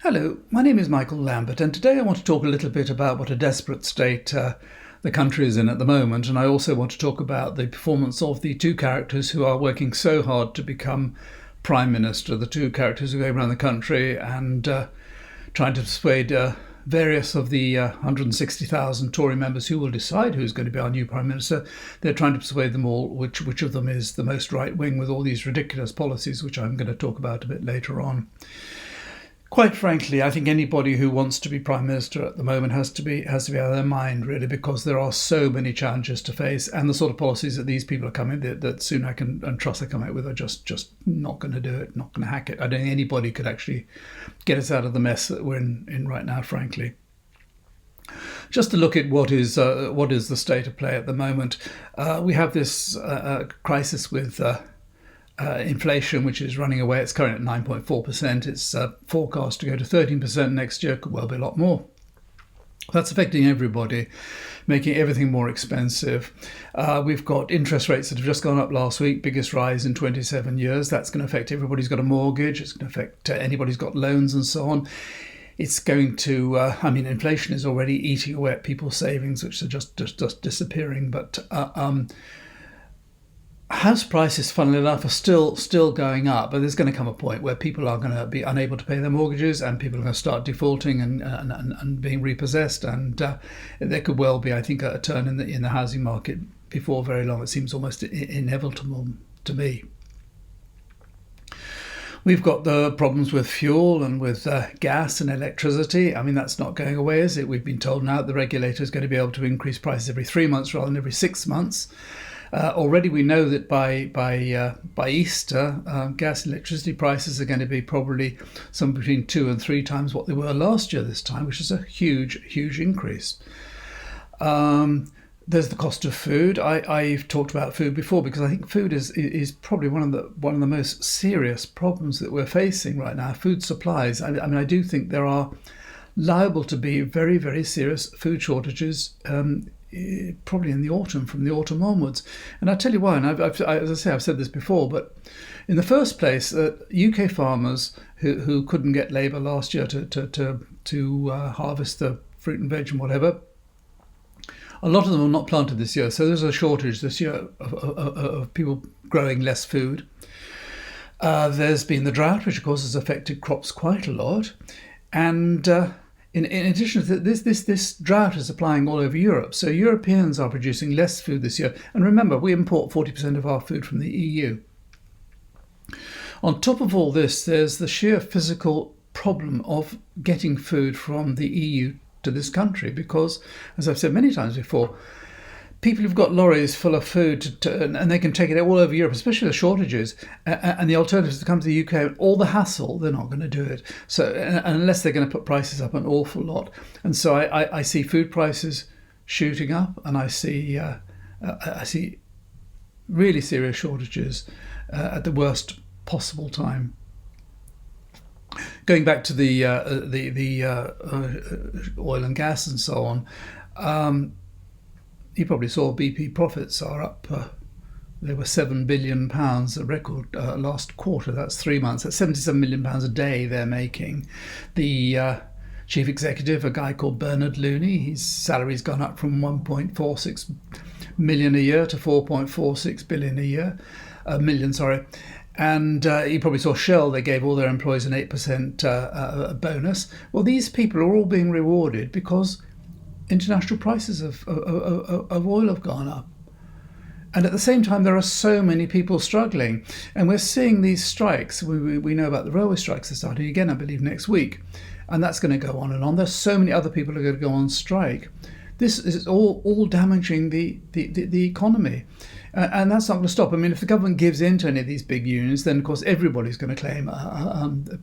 Hello, my name is Michael Lambert, and today I want to talk a little bit about what a desperate state the country is in at the moment, and I also want to talk about the performance of the two characters who are working so hard to become Prime Minister, the two characters who go around the country and trying to persuade various of the 160,000 Tory members who will decide who's going to be our new Prime Minister. They're trying to persuade them all which of them is the most right-wing with all these ridiculous policies, which I'm going to talk about a bit later on. Quite frankly, I think anybody who wants to be Prime Minister at the moment has to be out of their mind, really, because there are so many challenges to face, and the sort of policies that these people are coming, that Sunak and Truss are coming out with, are just not going to do it, not going to hack it. I don't think anybody could actually get us out of the mess that we're in right now, frankly. Just to look at what is the state of play at the moment, we have this crisis with inflation, which is running away. It's currently at 9.4%. It's forecast to go to 13% next year. Could well be a lot more. That's affecting everybody, making everything more expensive. We've got interest rates that have just gone up last week, biggest rise in 27 years. That's going to affect everybody who's got a mortgage. It's going to affect anybody who's got loans and so on. It's going to, inflation is already eating away at people's savings, which are just disappearing. But house prices, funnily enough, are still going up, but there's going to come a point where people are going to be unable to pay their mortgages, and people are going to start defaulting and being repossessed, and there could well be, I think, a turn in the housing market before very long. It seems almost inevitable to me. We've got the problems with fuel and with gas and electricity. I mean, that's not going away, is it? We've been told now that the regulator is going to be able to increase prices every 3 months rather than every 6 months. Already we know that by Easter, gas and electricity prices are going to be probably somewhere between 2 and 3 times what they were last year this time, which is a huge increase. There's the cost of food. I've talked about food before because I think food is probably one of the most serious problems that we're facing right now. Food supplies. I do think there are liable to be very serious food shortages. Probably in the autumn, from the autumn onwards. And I'll tell you why, and as I say, I've said this before, but in the first place, UK farmers who couldn't get labour last year to harvest the fruit and veg and whatever, a lot of them are not planted this year. So there's a shortage this year of people growing less food. There's been the drought, which of course has affected crops quite a lot. And in addition to this drought is applying all over Europe. So Europeans are producing less food this year. And remember, we import 40% of our food from the EU. On top of all this, there's the sheer physical problem of getting food from the EU to this country. Because, as I've said many times before, people who've got lorries full of food and they can take it all over Europe, especially the shortages, and the alternative is to come to the UK and all the hassle, they're not going to do it. So unless they're going to put prices up an awful lot. And so I see food prices shooting up, and I see really serious shortages at the worst possible time. Going back to the oil and gas and so on, you probably saw BP profits are up. They were £7 billion, a record last quarter. That's 3 months. That's £77 million a day they're making. The chief executive, a guy called Bernard Looney, his salary's gone up from 1.46 million a year to 4.46 billion million. And you probably saw Shell, they gave all their employees an 8% bonus. Well, these people are all being rewarded because international prices of oil have gone up. And at the same time, there are so many people struggling. And we're seeing these strikes. We know about the railway strikes that are starting again, I believe, next week. And that's going to go on and on. There's so many other people who are going to go on strike. This is all damaging the economy. And that's not going to stop. I mean, if the government gives in to any of these big unions, then, of course, everybody's going to claim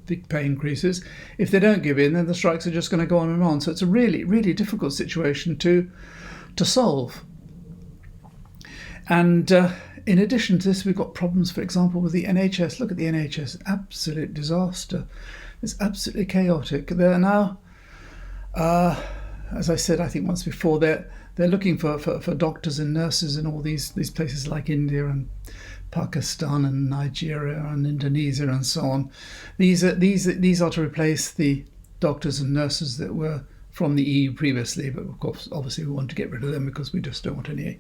big pay increases. If they don't give in, then the strikes are just going to go on and on. So it's a really difficult situation to solve. And in addition to this, we've got problems, for example, with the NHS. Look at the NHS, absolute disaster. It's absolutely chaotic. They're now, as I said, I think once before, they're looking for doctors and nurses in all these places like India and Pakistan and Nigeria and Indonesia and so on. These are to replace the doctors and nurses that were from the EU previously, but of course, obviously, we want to get rid of them because we just don't want any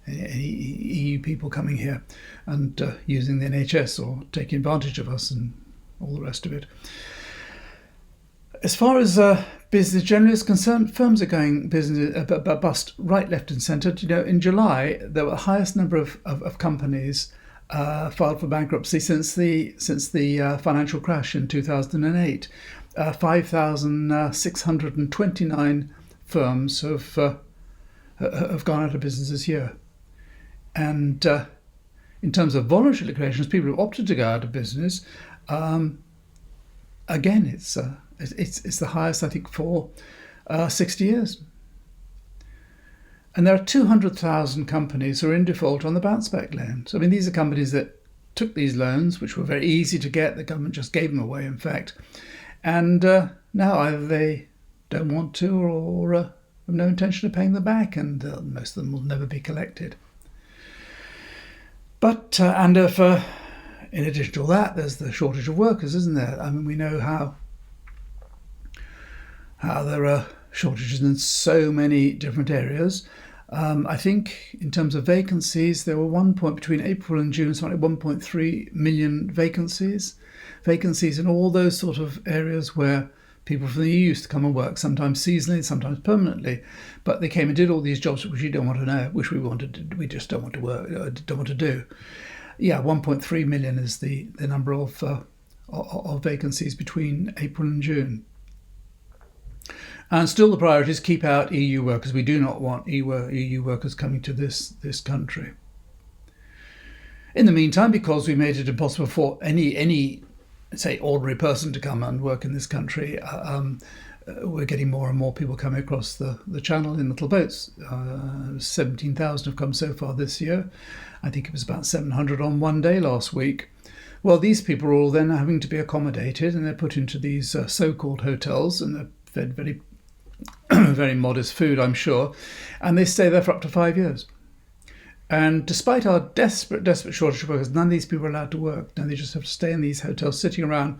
EU people coming here and using the NHS or taking advantage of us and all the rest of it. As far as business generally is concerned, firms are going bust right, left and centre. In July, there were the highest number of companies filed for bankruptcy since the financial crash in 2008. 5,629 firms have gone out of business this year. And in terms of voluntary liquidations, people who opted to go out of business, again, it's the highest, I think, for 60 years. And there are 200,000 companies who are in default on the bounce back loans. I mean, these are companies that took these loans, which were very easy to get. The government just gave them away, in fact. And now either they don't want to or have no intention of paying them back, and most of them will never be collected. But in addition to all that, there's the shortage of workers, isn't there? I mean, we know how there are shortages in so many different areas. I think in terms of vacancies, there were between April and June, something like 1.3 million vacancies in all those sort of areas where people from the EU used to come and work, sometimes seasonally, sometimes permanently, but they came and did all these jobs which we don't want to know, which we just don't want to work, don't want to do. Yeah, 1.3 million is the number of vacancies between April and June. And still the priority is keep out EU workers. We do not want EU workers coming to this country. In the meantime, because we made it impossible for any say ordinary person to come and work in this country, we're getting more and more people coming across the channel in little boats. 17,000 have come so far this year. I think it was about 700 on one day last week. Well, these people are all then having to be accommodated, and they're put into these so-called hotels, and they're fed very very modest food, I'm sure, and they stay there for up to 5 years. And despite our desperate shortage of workers, none of these people are allowed to work. No, they just have to stay in these hotels, sitting around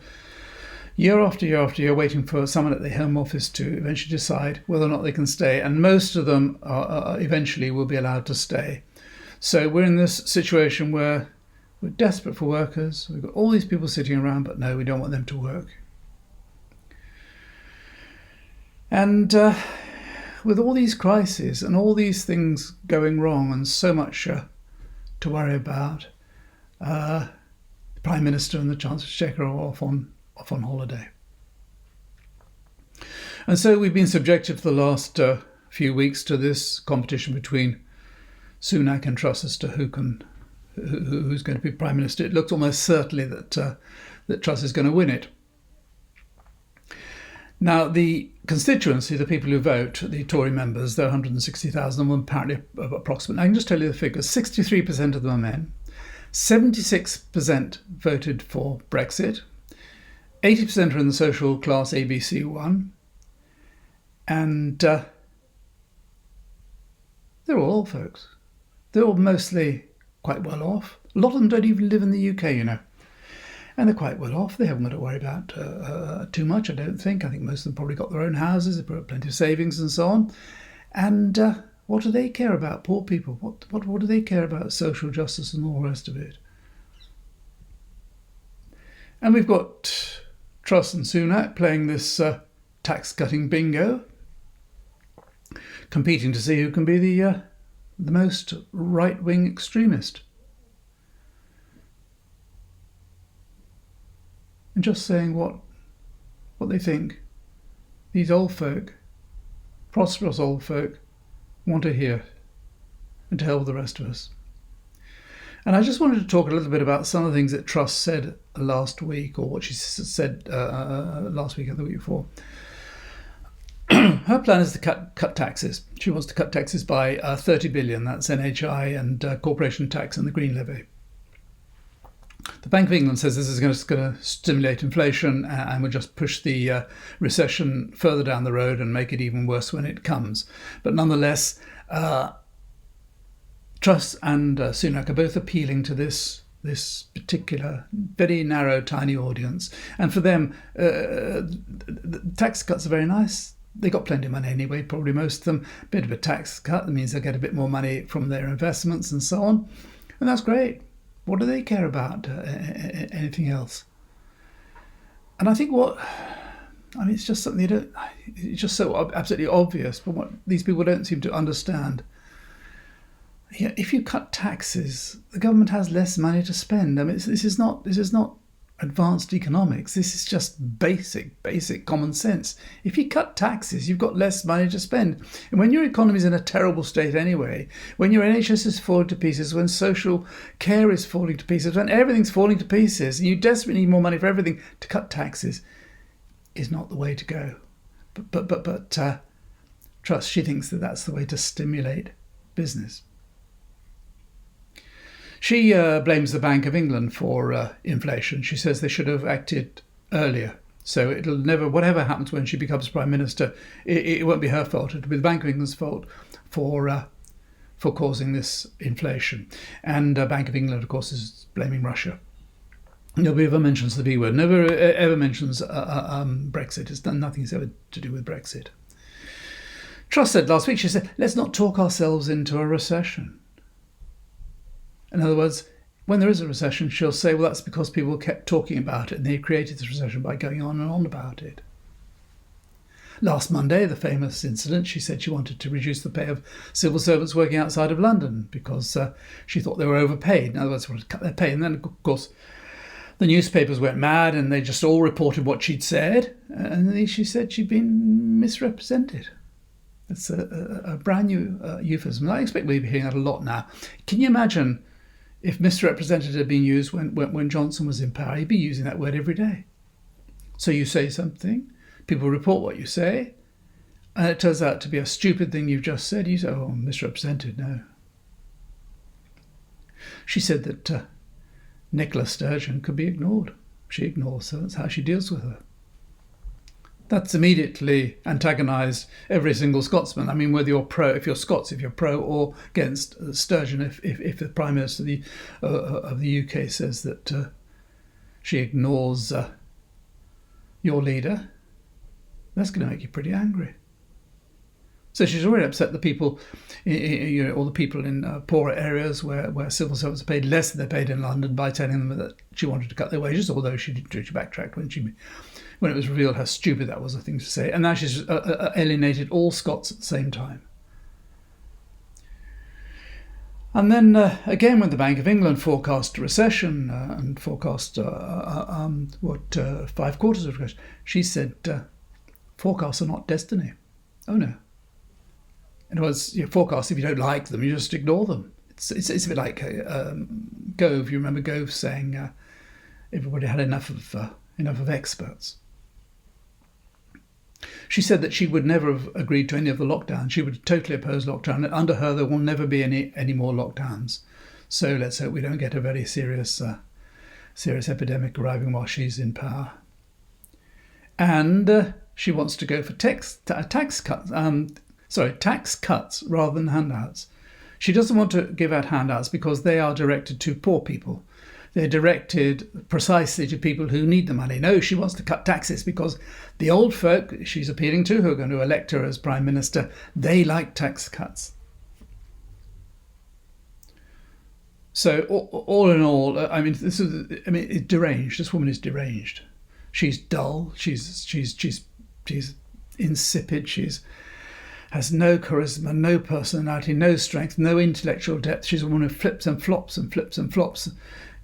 year after year after year, waiting for someone at the Home Office to eventually decide whether or not they can stay. And most of them eventually will be allowed to stay. So we're in this situation where we're desperate for workers. We've got all these people sitting around, but no, we don't want them to work. And with all these crises and all these things going wrong and so much to worry about, the Prime Minister and the Chancellor Exchequer are off on holiday. And so we've been subjected for the last few weeks to this competition between Sunak and Truss as to who's going to be Prime Minister. It looks almost certainly that Truss is going to win it. Now, the constituency, the people who vote, the Tory members, there are 160,000 of them, apparently approximately. I can just tell you the figures. 63% of them are men. 76% voted for Brexit. 80% are in the social class ABC1. And they're all old folks. They're all mostly quite well off. A lot of them don't even live in the UK, And they're quite well off. They haven't got to worry about too much, I don't think. I think most of them probably got their own houses. They've got plenty of savings and so on. And what do they care about? Poor people. What do they care about? Social justice and all the rest of it. And we've got Truss and Sunak playing this tax-cutting bingo, competing to see who can be the most right-wing extremist. And just saying what they think these old folk, prosperous old folk, want to hear, and to hell with the rest of us. And I just wanted to talk a little bit about some of the things that Truss said last week, or what she said last week or the week before. Her plan is to cut taxes. She wants to cut taxes by 30 billion. That's NHI and corporation tax and the green levy. The Bank of England says this is going to stimulate inflation and will just push the recession further down the road and make it even worse when it comes. But nonetheless, Truss and Sunak are both appealing to this this particular, very narrow, tiny audience. And for them, the tax cuts are very nice. They got plenty of money anyway, probably most of them. A bit of a tax cut, that means they get a bit more money from their investments and so on. And that's great. What do they care about anything else? And I think it's just something it's just so absolutely obvious, but what these people don't seem to understand. Yeah, if you cut taxes, the government has less money to spend. I mean, this is not advanced economics. This is just basic common sense. If you cut taxes, you've got less money to spend. And when your economy is in a terrible state anyway, when your NHS is falling to pieces, when social care is falling to pieces, when everything's falling to pieces, and you desperately need more money for everything, to cut taxes is not the way to go. But Truss, she thinks that that's the way to stimulate business. She blames the Bank of England for inflation. She says they should have acted earlier. So it'll never, whatever happens when she becomes Prime Minister, it won't be her fault. It'll be the Bank of England's fault for causing this inflation. And Bank of England, of course, is blaming Russia. Nobody ever mentions the B word. Never ever mentions Brexit. It's done nothing ever to do with Brexit. Truss said last week, she said, let's not talk ourselves into a recession. In other words, when there is a recession, she'll say, well, that's because people kept talking about it and they created this recession by going on and on about it. Last Monday, the famous incident, she said she wanted to reduce the pay of civil servants working outside of London because she thought they were overpaid. In other words, wanted to cut their pay. And then, of course, the newspapers went mad and they just all reported what she'd said. And then she said she'd been misrepresented. It's a brand new euphemism. I expect we'll be hearing that a lot now. Can you imagine if misrepresented had been used when Johnson was in power? He'd be using that word every day. So you say something, people report what you say, and it turns out to be a stupid thing you've just said. You say, oh, misrepresented, no. She said that Nicola Sturgeon could be ignored. She ignores her. That's how she deals with her. That's immediately antagonised every single Scotsman. I mean, whether you're if you're Scots, if you're pro or against Sturgeon, if the Prime Minister of the UK says that she ignores your leader, that's going to make you pretty angry. So she's already upset the people, all the people in poorer areas where civil servants are paid less than they're paid in London by telling them that she wanted to cut their wages, although she backtracked when it was revealed how stupid that was a thing to say. And now she's alienated all Scots at the same time. And then again, when the Bank of England forecast a recession and forecast 5 quarters of recession, she said, forecasts are not destiny. Oh no. In other words, your forecasts, if you don't like them, you just ignore them. It's a bit like Gove. You remember Gove saying everybody had enough of experts. She said that she would never have agreed to any of the lockdowns. She would totally oppose lockdown. And under her, there will never be any more lockdowns. So let's hope we don't get a very serious epidemic arriving while she's in power. And she wants to go for tax cuts rather than handouts. She doesn't want to give out handouts because they are directed to poor people. They're directed precisely to people who need the money. No, she wants to cut taxes because the old folk she's appealing to, who are going to elect her as Prime Minister, they like tax cuts. So all in all, it's deranged. This woman is deranged. She's dull. She's insipid. Has no charisma, no personality, no strength, no intellectual depth. She's a woman who flips and flops and flips and flops.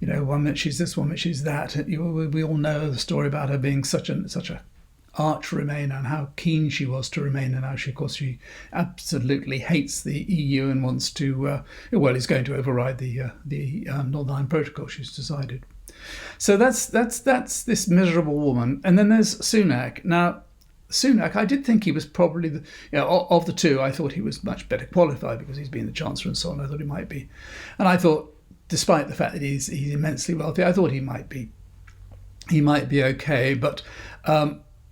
One minute she's this, one minute she's that. We all know the story about her being such a arch Remainer and how keen she was to remain, and how she absolutely hates the EU and wants to, is going to override the Northern Ireland Protocol. She's decided. So that's this miserable woman, and then there's Sunak. Now, Sunak, I did think he was probably of the two. I thought he was much better qualified because he's been the Chancellor and so on. I thought he might be, and I thought, despite the fact that he's immensely wealthy, I thought he might be okay. But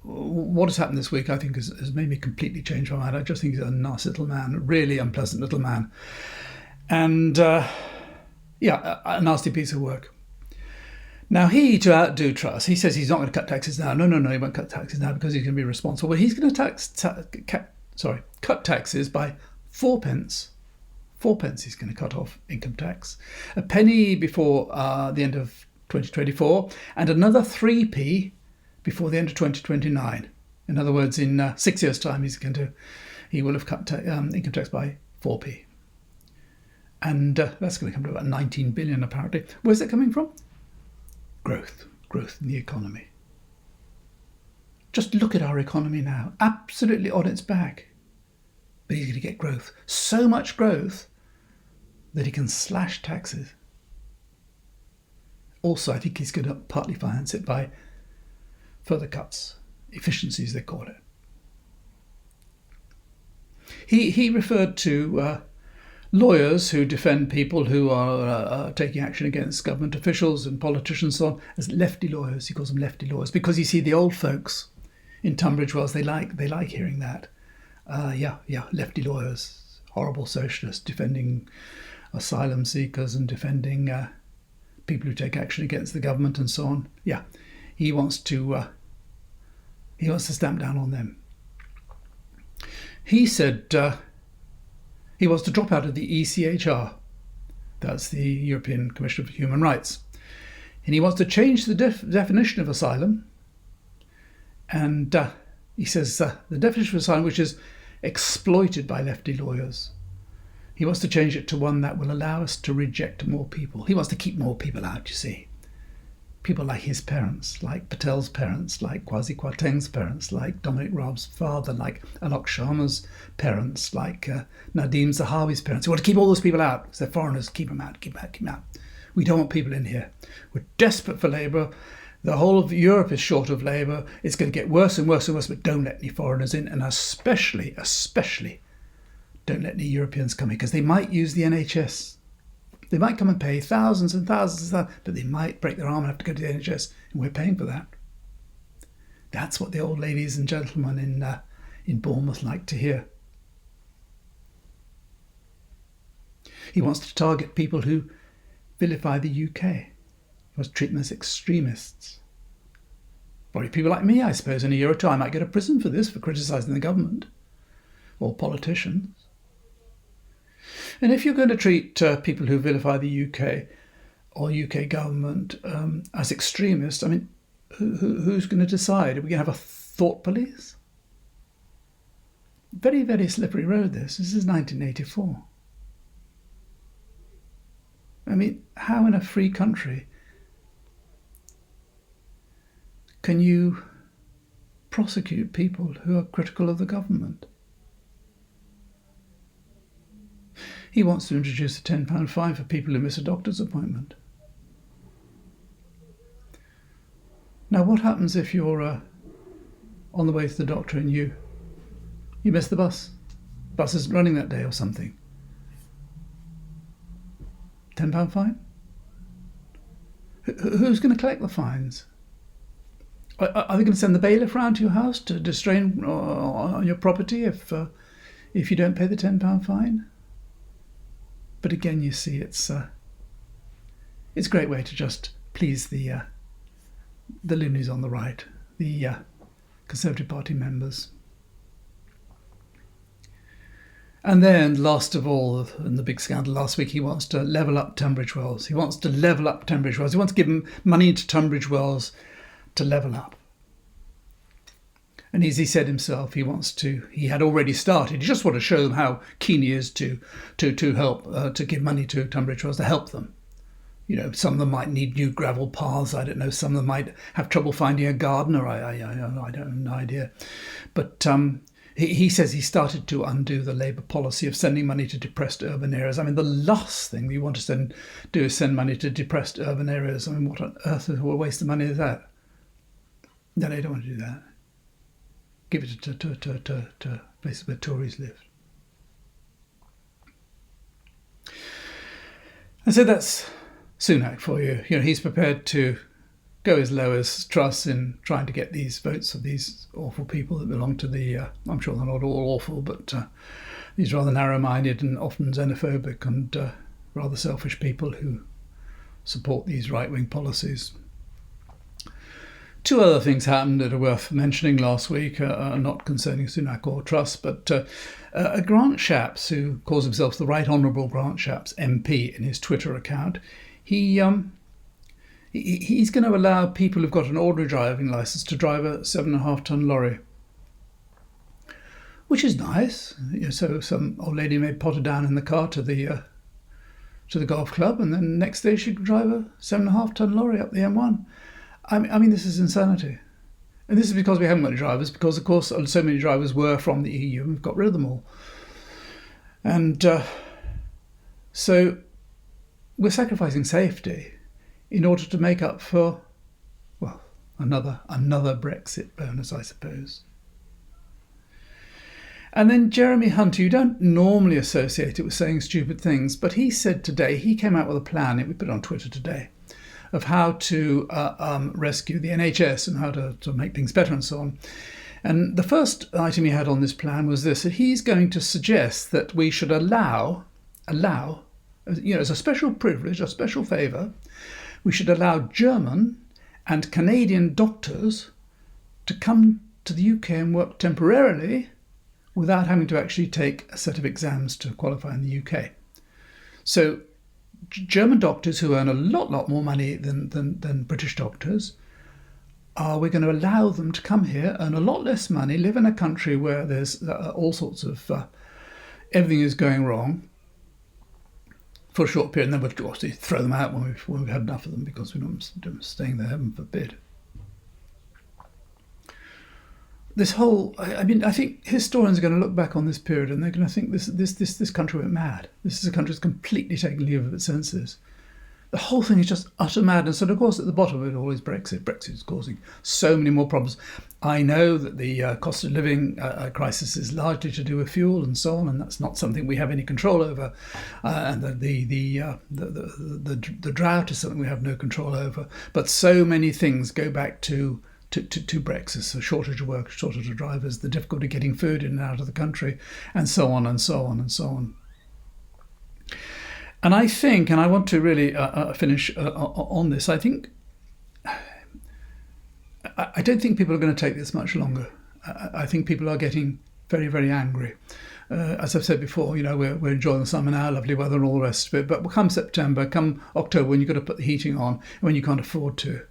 what has happened this week, I think, has made me completely change my mind. I just think he's a nasty little man, a really unpleasant little man, and a nasty piece of work. Now, to outdo Truss, he says he's not going to cut taxes now. No, he won't cut taxes now because he's going to be responsible. But he's going to cut taxes by 4 pence. 4 pence he's going to cut off income tax. A penny before the end of 2024 and another 3p before the end of 2029. In other words, in 6 years' time, he will have cut income tax by 4p. And that's going to come to about 19 billion, apparently. Where's it coming from? Growth in the economy. Just look at our economy now, absolutely on its back. But he's going to get growth, so much growth that he can slash taxes. Also, I think he's going to partly finance it by further cuts, efficiencies they call it. He referred to lawyers who defend people who are taking action against government officials and politicians and so on as lefty lawyers. He calls them lefty lawyers because you see the old folks in Tunbridge Wells, they like hearing that. Lefty lawyers, horrible socialists defending asylum seekers and defending people who take action against the government and so on. Yeah, he wants to stamp down on them. He said he wants to drop out of the ECHR. That's the European Commission for Human Rights. And he wants to change the definition of asylum. And he says the definition of asylum, which is exploited by lefty lawyers, he wants to change it to one that will allow us to reject more people. He wants to keep more people out, you see. People like his parents, like Patel's parents, like Kwasi Kwarteng's parents, like Dominic Raab's father, like Alok Sharma's parents, like Nadeem Zahawi's parents. We want to keep all those people out because they're foreigners. Keep them out, keep them out, keep them out. We don't want people in here. We're desperate for labour. The whole of Europe is short of labour. It's going to get worse and worse and worse, but don't let any foreigners in. And especially, don't let any Europeans come in because they might use the NHS. They might come and pay thousands and thousands, but they might break their arm and have to go to the NHS, and we're paying for that. That's what the old ladies and gentlemen in Bournemouth like to hear. He wants to target people who vilify the UK. He wants to treat them as extremists. Probably people like me, I suppose. In a year or two, I might go to prison for this, for criticising the government or politicians. And if you're going to treat people who vilify the UK or UK government as extremists, I mean, who's going to decide? Are we going to have a thought police? Very, very slippery road, this. This is 1984. I mean, how in a free country can you prosecute people who are critical of the government? He wants to introduce a £10 fine for people who miss a doctor's appointment. Now, what happens if you're on the way to the doctor and you miss the bus? The bus isn't running that day or something. £10 fine? Who's going to collect the fines? Are they going to send the bailiff round to your house to distrain on your property if you don't pay the £10 fine? But again, you see, it's a great way to just please the loonies on the right, the Conservative Party members. And then, last of all, in the big scandal last week, he wants to level up Tunbridge Wells. He wants to give him money to Tunbridge Wells to level up. And as he said himself, he had already started. He just wanted to show them how keen he is to help, to give money to Tunbridge Wells to help them. You know, some of them might need new gravel paths. I don't know. Some of them might have trouble finding a gardener. I don't have no idea. But he says he started to undo the Labour policy of sending money to depressed urban areas. I mean, the last thing you want to do is send money to depressed urban areas. I mean, what on earth is a waste of money is that? No, they don't want to do that. Give it to places where Tories live. And so that's Sunak for you. You know, he's prepared to go as low as Truss in trying to get these votes of these awful people that belong to the, I'm sure they're not all awful, but these rather narrow-minded and often xenophobic and rather selfish people who support these right-wing policies. Two other things happened that are worth mentioning last week, not concerning Sunak or Truss, but Grant Shapps, who calls himself the Right Honourable Grant Shapps MP in his Twitter account, he's going to allow people who've got an ordinary driving licence to drive a 7.5-tonne lorry, which is nice. So some old lady may potter down in the car to the golf club, and then next day she can drive a 7.5-tonne lorry up the M1. I mean, this is insanity. And this is because we haven't got any drivers, because, of course, so many drivers were from the EU and we've got rid of them all. And so we're sacrificing safety in order to make up for, well, another Brexit bonus, I suppose. And then Jeremy Hunter, you don't normally associate it with saying stupid things, but he said today, he came out with a plan, we put it on Twitter today, of how to rescue the NHS and how to make things better and so on. And the first item he had on this plan was this, that he's going to suggest that we should allow, as a special privilege, a special favour, we should allow German and Canadian doctors to come to the UK and work temporarily without having to actually take a set of exams to qualify in the UK. So German doctors who earn a lot more money than British doctors, we're going to allow them to come here, earn a lot less money, live in a country where there's all sorts of, everything is going wrong for a short period, and then we'll obviously throw them out when we've had enough of them, because we're not staying there, heaven forbid. This whole, I think historians are going to look back on this period and they're going to think this country went mad. This is a country that's completely taken leave of its senses. The whole thing is just utter madness. And of course, at the bottom of it all is Brexit. Brexit is causing so many more problems. I know that the cost of living crisis is largely to do with fuel and so on, and that's not something we have any control over. And the drought is something we have no control over. But so many things go back to Brexit, so shortage of work, shortage of drivers, the difficulty getting food in and out of the country, and so on and so on and so on. And I think, and I want to really finish on this, I don't think people are going to take this much longer. I think people are getting very, very angry. As I've said before, we're enjoying the summer now, lovely weather and all the rest of it, but come September, come October, when you've got to put the heating on, and when you can't afford to,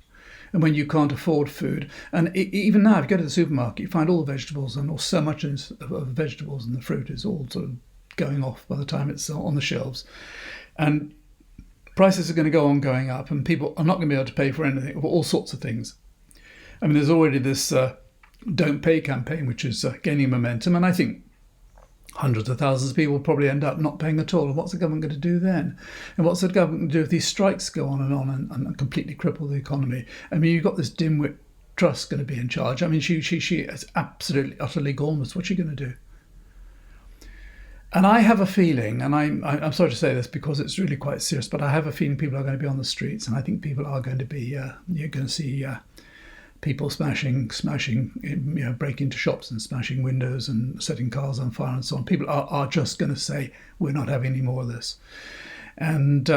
and when you can't afford food. And even now, if you go to the supermarket, you find all the vegetables, and so much of the vegetables and the fruit is all sort of going off by the time it's on the shelves. And prices are going to go on going up, and people are not going to be able to pay for anything, for all sorts of things. I mean, there's already this Don't Pay campaign, which is gaining momentum, and I think hundreds of thousands of people will probably end up not paying at all. And what's the government going to do then? And what's the government going to do if these strikes go on and completely cripple the economy? I mean, you've got this dimwit Truss going to be in charge. I mean, she is absolutely, utterly gormless. What's she going to do? And I have a feeling, and I'm sorry to say this because it's really quite serious, but I have a feeling people are going to be on the streets, and I think people are going to be, you're going to see people smashing, breaking into shops and smashing windows and setting cars on fire and so on. People are just going to say, we're not having any more of this. And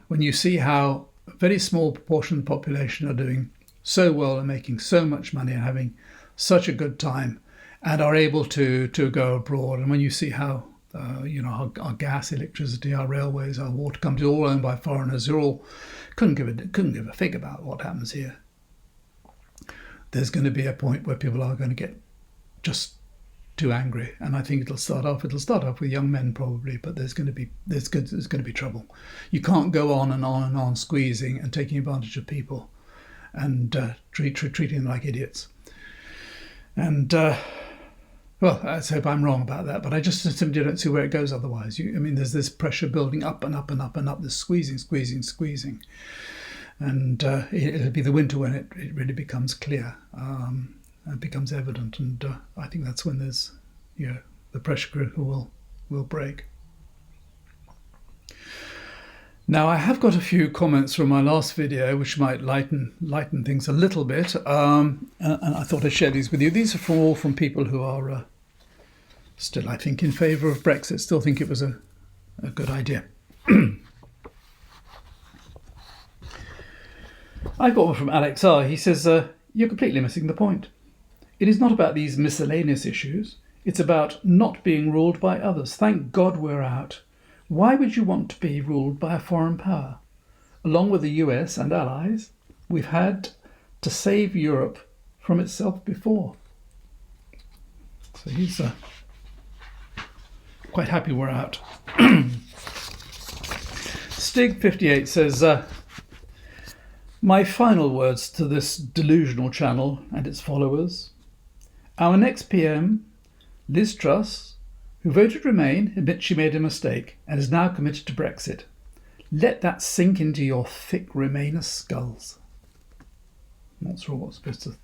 when you see how a very small proportion of the population are doing so well and making so much money and having such a good time and are able to go abroad, and when you see how our gas, electricity, our railways, our water companies, all owned by foreigners, who all couldn't give a fig about what happens here. There's going to be a point where people are going to get just too angry, and I think it'll start off with young men probably, but there's going to be trouble. You can't go on and on and on squeezing and taking advantage of people and treating them like idiots. And well, let's hope I'm wrong about that, but I just simply don't see where it goes otherwise. There's this pressure building up and up and up and up, this squeezing. And it'll be the winter when it really becomes clear and becomes evident. And I think that's when there's, the pressure cooker will break. Now, I have got a few comments from my last video which might lighten things a little bit, and I thought I'd share these with you. These are all from people who are still, I think, in favour of Brexit, still think it was a good idea. I got one from Alex R. He says, you're completely missing the point. It is not about these miscellaneous issues. It's about not being ruled by others. Thank God we're out. Why would you want to be ruled by a foreign power? Along with the US and allies, we've had to save Europe from itself before. So he's quite happy we're out. Stig58 says, my final words to this delusional channel and its followers. Our next PM, Liz Truss, who voted Remain, admits she made a mistake and is now committed to Brexit. Let that sink into your thick Remainer skulls. I'm not sure what's supposed to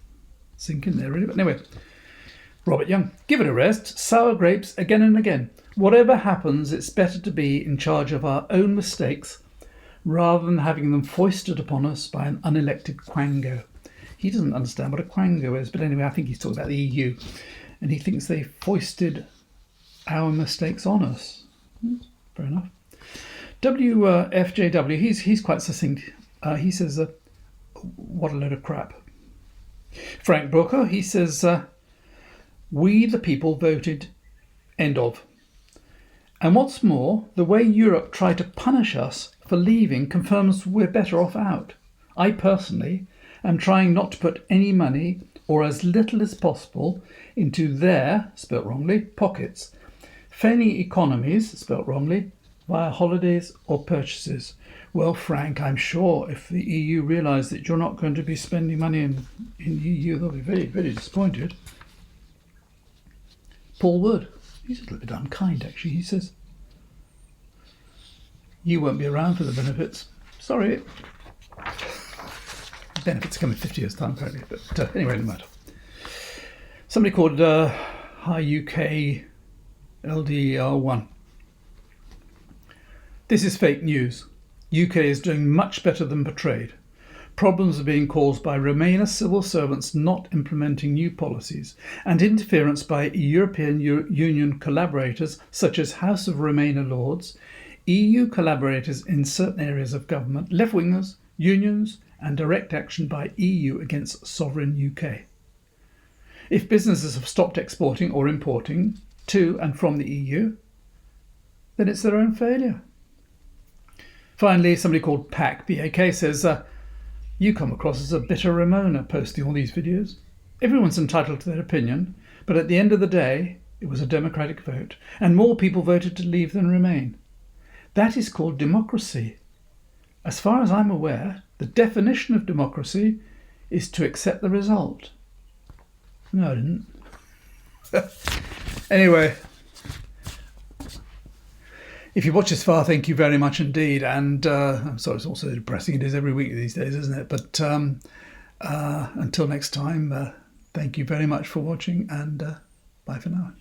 sink in there really, but anyway. Robert Young, give it a rest. Sour grapes again and again. Whatever happens, it's better to be in charge of our own mistakes rather than having them foisted upon us by an unelected quango. He doesn't understand what a quango is, but anyway, I think he's talking about the EU. And he thinks they foisted our mistakes on us. Fair enough. WFJW, he's quite succinct. He says, what a load of crap. Frank Brooker, he says, we the people voted, end of. And what's more, the way Europe tried to punish us for leaving confirms we're better off out. I personally am trying not to put any money or as little as possible into their, spelt wrongly, pockets, failing economies, spelt wrongly, via holidays or purchases. Well, Frank, I'm sure if the EU realise that you're not going to be spending money in the EU, they'll be very, very disappointed. Paul Wood, he's a little bit unkind actually. He says, you won't be around for the benefits. Sorry. Benefits come in 50 years' time apparently, but anyway, no matter. Somebody called Hi UK LDR1. This is fake news. UK is doing much better than portrayed. Problems are being caused by Remainer civil servants not implementing new policies and interference by European Union collaborators such as House of Remainer Lords, EU collaborators in certain areas of government, left-wingers, unions and direct action by EU against sovereign UK. If businesses have stopped exporting or importing to and from the EU, then it's their own failure. Finally, somebody called PAK, B-A-K, says, you come across as a bitter Remoaner posting all these videos. Everyone's entitled to their opinion, but at the end of the day, it was a democratic vote, and more people voted to leave than remain. That is called democracy. As far as I'm aware, the definition of democracy is to accept the result. No, I didn't. Anyway, if you watch this far, thank you very much indeed. And I'm sorry, it's also depressing. It is every week these days, isn't it? But until next time, thank you very much for watching, and bye for now.